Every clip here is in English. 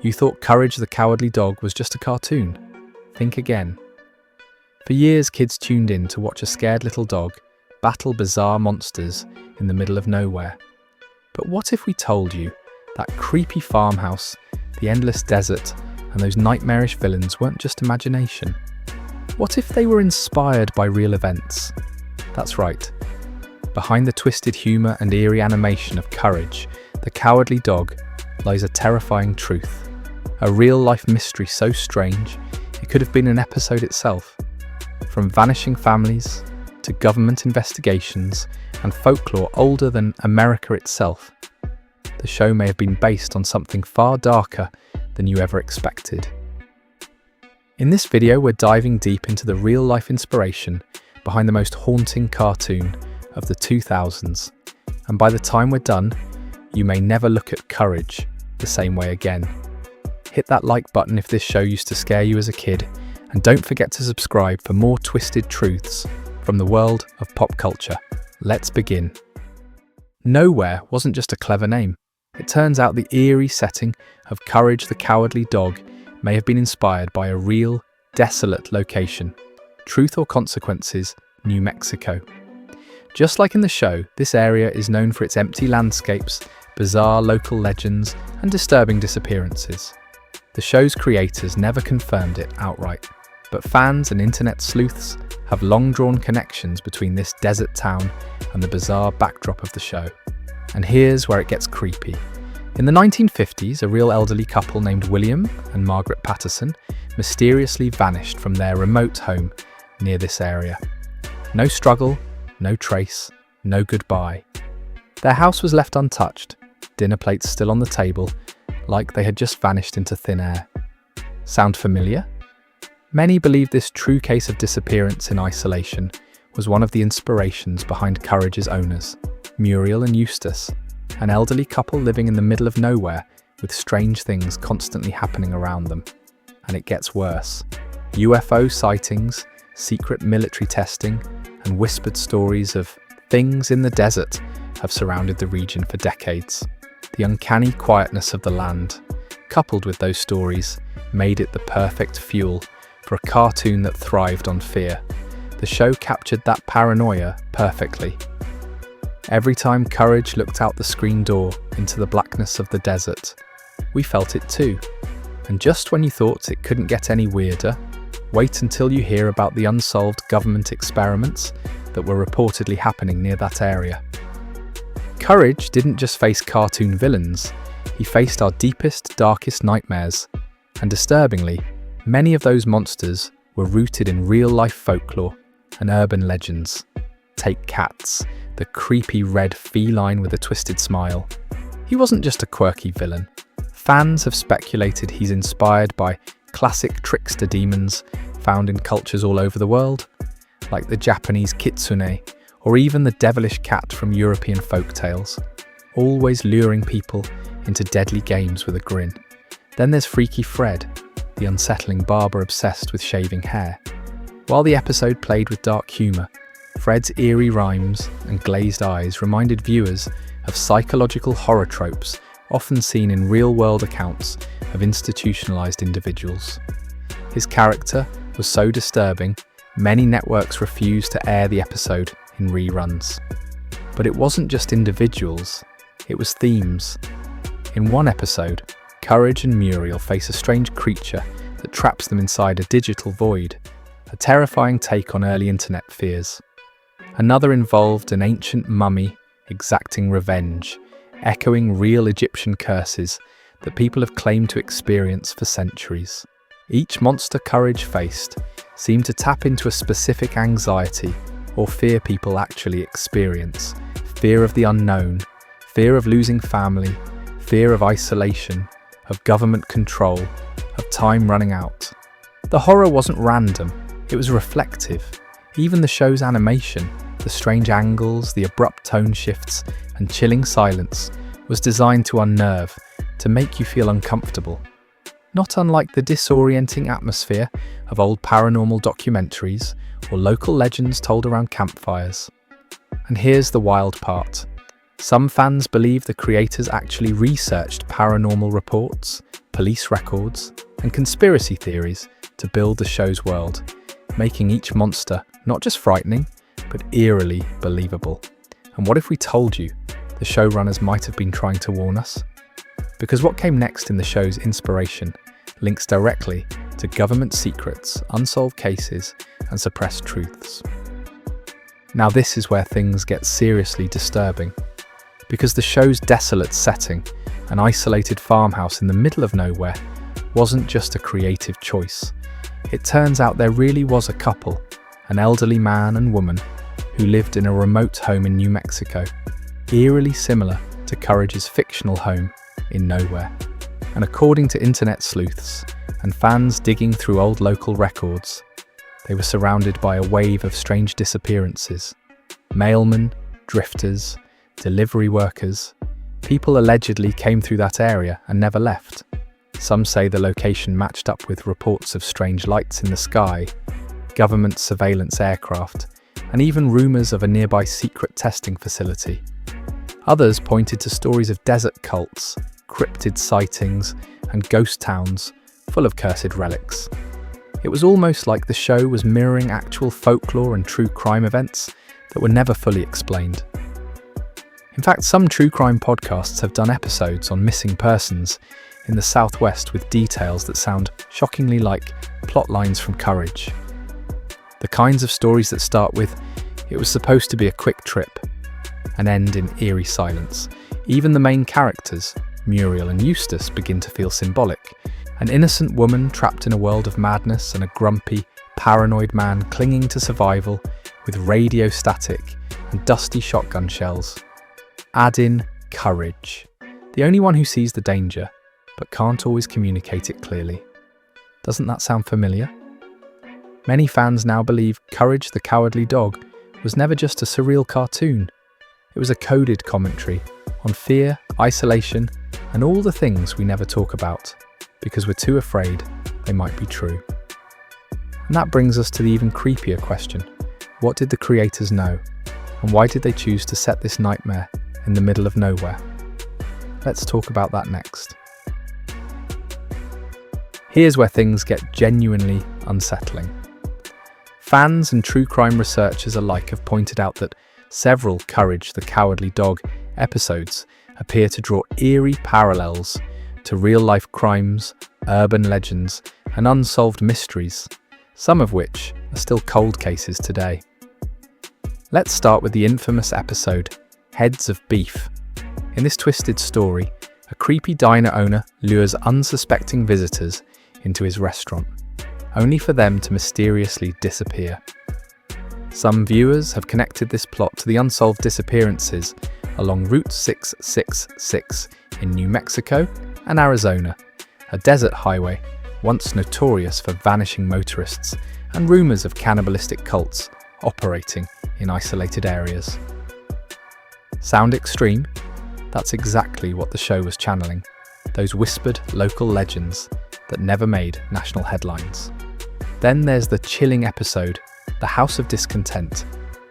You thought Courage the Cowardly Dog was just a cartoon? Think again. For years, kids tuned in to watch a scared little dog battle bizarre monsters in the middle of nowhere. But what if we told you that creepy farmhouse, the endless desert, and those nightmarish villains weren't just imagination? What if they were inspired by real events? That's right. Behind the twisted humour and eerie animation of Courage, the Cowardly Dog, lies a terrifying truth. A real-life mystery so strange, it could have been an episode itself. From vanishing families, to government investigations, and folklore older than America itself, the show may have been based on something far darker than you ever expected. In this video, we're diving deep into the real-life inspiration behind the most haunting cartoon of the 2000s, and by the time we're done, you may never look at Courage the same way again. Hit that like button if this show used to scare you as a kid, and don't forget to subscribe for more twisted truths from the world of pop culture. Let's begin. Nowhere wasn't just a clever name. It turns out the eerie setting of Courage the Cowardly Dog may have been inspired by a real, desolate location. Truth or Consequences, New Mexico. Just like in the show, this area is known for its empty landscapes, bizarre local legends, and disturbing disappearances. The show's creators never confirmed it outright, but fans and internet sleuths have long drawn connections between this desert town and the bizarre backdrop of the show. And here's where it gets creepy. In the 1950s, a real elderly couple named William and Margaret Patterson mysteriously vanished from their remote home near this area. No struggle, no trace, no goodbye. Their house was left untouched, dinner plates still on the table, like they had just vanished into thin air. Sound familiar? Many believe this true case of disappearance in isolation was one of the inspirations behind Courage's owners, Muriel and Eustace, an elderly couple living in the middle of nowhere with strange things constantly happening around them. And it gets worse. UFO sightings, secret military testing, and whispered stories of things in the desert have surrounded the region for decades. The uncanny quietness of the land, coupled with those stories, made it the perfect fuel for a cartoon that thrived on fear. The show captured that paranoia perfectly. Every time Courage looked out the screen door into the blackness of the desert, we felt it too. And just when you thought it couldn't get any weirder, wait until you hear about the unsolved government experiments that were reportedly happening near that area. Courage didn't just face cartoon villains, he faced our deepest, darkest nightmares. And disturbingly, many of those monsters were rooted in real-life folklore and urban legends. Take Cats, the creepy red feline with a twisted smile. He wasn't just a quirky villain. Fans have speculated he's inspired by classic trickster demons found in cultures all over the world, like the Japanese kitsune, or even the devilish cat from European folktales, always luring people into deadly games with a grin. Then there's Freaky Fred, the unsettling barber obsessed with shaving hair. While the episode played with dark humour, Fred's eerie rhymes and glazed eyes reminded viewers of psychological horror tropes often seen in real-world accounts of institutionalised individuals. His character was so disturbing, many networks refused to air the episode in reruns. But it wasn't just individuals, it was themes. In one episode, Courage and Muriel face a strange creature that traps them inside a digital void, a terrifying take on early internet fears. Another involved an ancient mummy exacting revenge, echoing real Egyptian curses that people have claimed to experience for centuries. Each monster Courage faced seemed to tap into a specific anxiety or fear people actually experience. Fear of the unknown, fear of losing family, fear of isolation, of government control, of time running out. The horror wasn't random, it was reflective. Even the show's animation, the strange angles, the abrupt tone shifts, and chilling silence was designed to unnerve, to make you feel uncomfortable. Not unlike the disorienting atmosphere of old paranormal documentaries or local legends told around campfires. And here's the wild part. Some fans believe the creators actually researched paranormal reports, police records, and conspiracy theories to build the show's world, making each monster not just frightening, but eerily believable. And what if we told you the showrunners might have been trying to warn us? Because what came next in the show's inspiration links directly to government secrets, unsolved cases, and suppressed truths. Now this is where things get seriously disturbing, because the show's desolate setting, an isolated farmhouse in the middle of nowhere, wasn't just a creative choice. It turns out there really was a couple, an elderly man and woman, who lived in a remote home in New Mexico, eerily similar to Courage's fictional home in nowhere. And according to internet sleuths and fans digging through old local records, they were surrounded by a wave of strange disappearances. Mailmen, drifters, delivery workers, people allegedly came through that area and never left. Some say the location matched up with reports of strange lights in the sky, government surveillance aircraft, and even rumours of a nearby secret testing facility. Others pointed to stories of desert cults, cryptid sightings, and ghost towns full of cursed relics. It was almost like the show was mirroring actual folklore and true crime events that were never fully explained. In fact, some true crime podcasts have done episodes on missing persons in the Southwest with details that sound shockingly like plot lines from Courage. The kinds of stories that start with, "It was supposed to be a quick trip," and end in eerie silence. Even the main characters, Muriel and Eustace, begin to feel symbolic. An innocent woman trapped in a world of madness and a grumpy, paranoid man clinging to survival with radio static and dusty shotgun shells. Add in Courage, the only one who sees the danger, but can't always communicate it clearly. Doesn't that sound familiar? Many fans now believe Courage the Cowardly Dog was never just a surreal cartoon. It was a coded commentary on fear, isolation, and all the things we never talk about, because we're too afraid they might be true. And that brings us to the even creepier question. What did the creators know? And why did they choose to set this nightmare in the middle of nowhere? Let's talk about that next. Here's where things get genuinely unsettling. Fans and true crime researchers alike have pointed out that several Courage the Cowardly Dog episodes appear to draw eerie parallels to real-life crimes, urban legends, and unsolved mysteries, some of which are still cold cases today. Let's start with the infamous episode, Heads of Beef. In this twisted story, a creepy diner owner lures unsuspecting visitors into his restaurant, only for them to mysteriously disappear. Some viewers have connected this plot to the unsolved disappearances along Route 666 in New Mexico and Arizona, a desert highway once notorious for vanishing motorists and rumours of cannibalistic cults operating in isolated areas. Sound extreme? That's exactly what the show was channeling, those whispered local legends that never made national headlines. Then there's the chilling episode, The House of Discontent,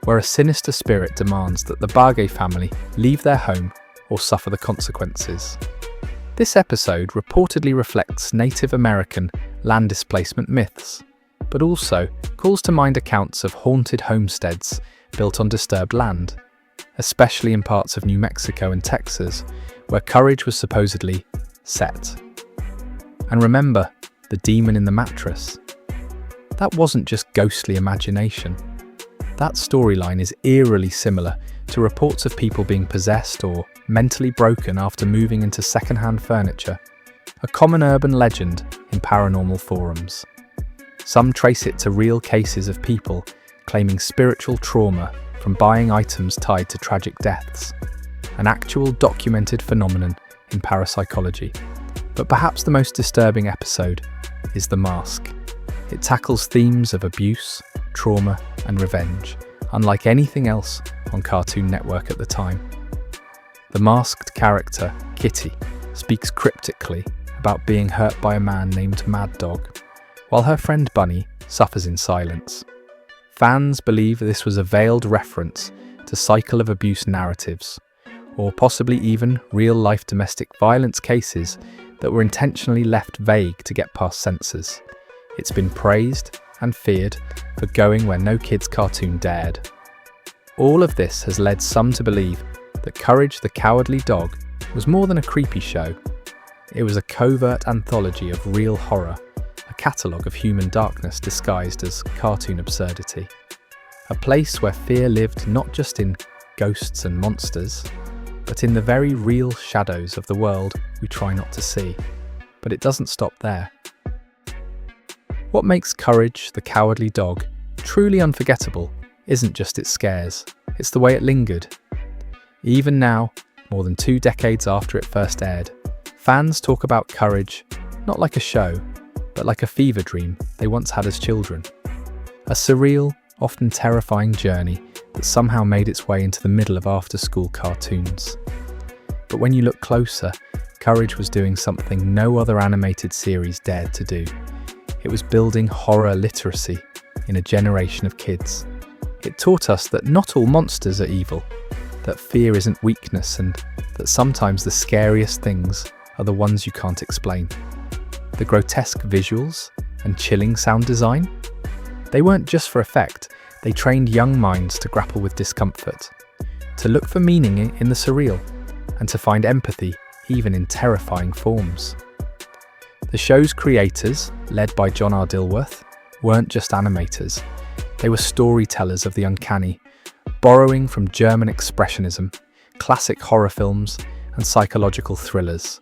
where a sinister spirit demands that the Barge family leave their home or suffer the consequences. This episode reportedly reflects Native American land displacement myths, but also calls to mind accounts of haunted homesteads built on disturbed land, especially in parts of New Mexico and Texas, where Courage was supposedly set. And remember, the demon in the mattress. That wasn't just ghostly imagination. That storyline is eerily similar to reports of people being possessed or mentally broken after moving into second-hand furniture, a common urban legend in paranormal forums. Some trace it to real cases of people claiming spiritual trauma from buying items tied to tragic deaths, an actual documented phenomenon in parapsychology. But perhaps the most disturbing episode is The Mask. It tackles themes of abuse, trauma, and revenge, unlike anything else on Cartoon Network at the time. The masked character, Kitty, speaks cryptically about being hurt by a man named Mad Dog, while her friend Bunny suffers in silence. Fans believe this was a veiled reference to cycle of abuse narratives, or possibly even real-life domestic violence cases that were intentionally left vague to get past censors. It's been praised and feared for going where no kids' cartoon dared. All of this has led some to believe that Courage the Cowardly Dog was more than a creepy show. It was a covert anthology of real horror, a catalogue of human darkness disguised as cartoon absurdity. A place where fear lived not just in ghosts and monsters, but in the very real shadows of the world we try not to see. But it doesn't stop there. What makes Courage the Cowardly Dog truly unforgettable isn't just its scares, it's the way it lingered. Even now, more than 2 decades after it first aired, fans talk about Courage not like a show, but like a fever dream they once had as children. A surreal, often terrifying journey that somehow made its way into the middle of after-school cartoons. But when you look closer, Courage was doing something no other animated series dared to do. It was building horror literacy in a generation of kids. It taught us that not all monsters are evil, that fear isn't weakness, and that sometimes the scariest things are the ones you can't explain. The grotesque visuals and chilling sound design? They weren't just for effect, they trained young minds to grapple with discomfort, to look for meaning in the surreal, and to find empathy even in terrifying forms. The show's creators, led by John R. Dilworth, weren't just animators, they were storytellers of the uncanny, borrowing from German expressionism, classic horror films, and psychological thrillers.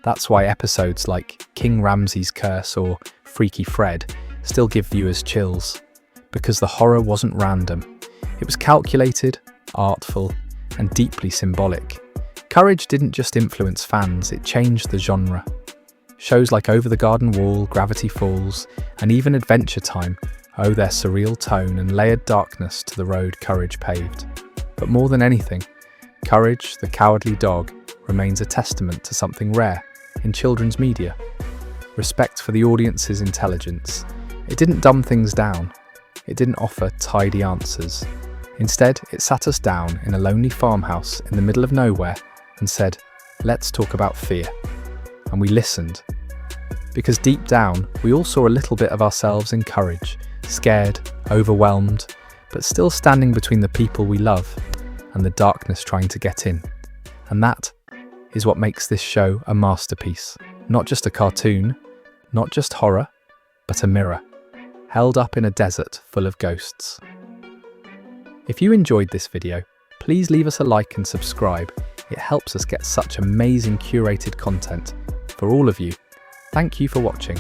That's why episodes like King Ramsay's Curse or Freaky Fred still give viewers chills, because the horror wasn't random. It was calculated, artful, and deeply symbolic. Courage didn't just influence fans, it changed the genre. Shows like Over the Garden Wall, Gravity Falls, and even Adventure Time owe their surreal tone and layered darkness to the road Courage paved. But more than anything, Courage the Cowardly Dog remains a testament to something rare in children's media: respect for the audience's intelligence. It didn't dumb things down. It didn't offer tidy answers. Instead, it sat us down in a lonely farmhouse in the middle of nowhere and said, "Let's talk about fear." And we listened. Because deep down, we all saw a little bit of ourselves in Courage, scared, overwhelmed, but still standing between the people we love and the darkness trying to get in. And that is what makes this show a masterpiece. Not just a cartoon, not just horror, but a mirror, held up in a desert full of ghosts. If you enjoyed this video, please leave us a like and subscribe. It helps us get such amazing curated content for all of you. Thank you for watching.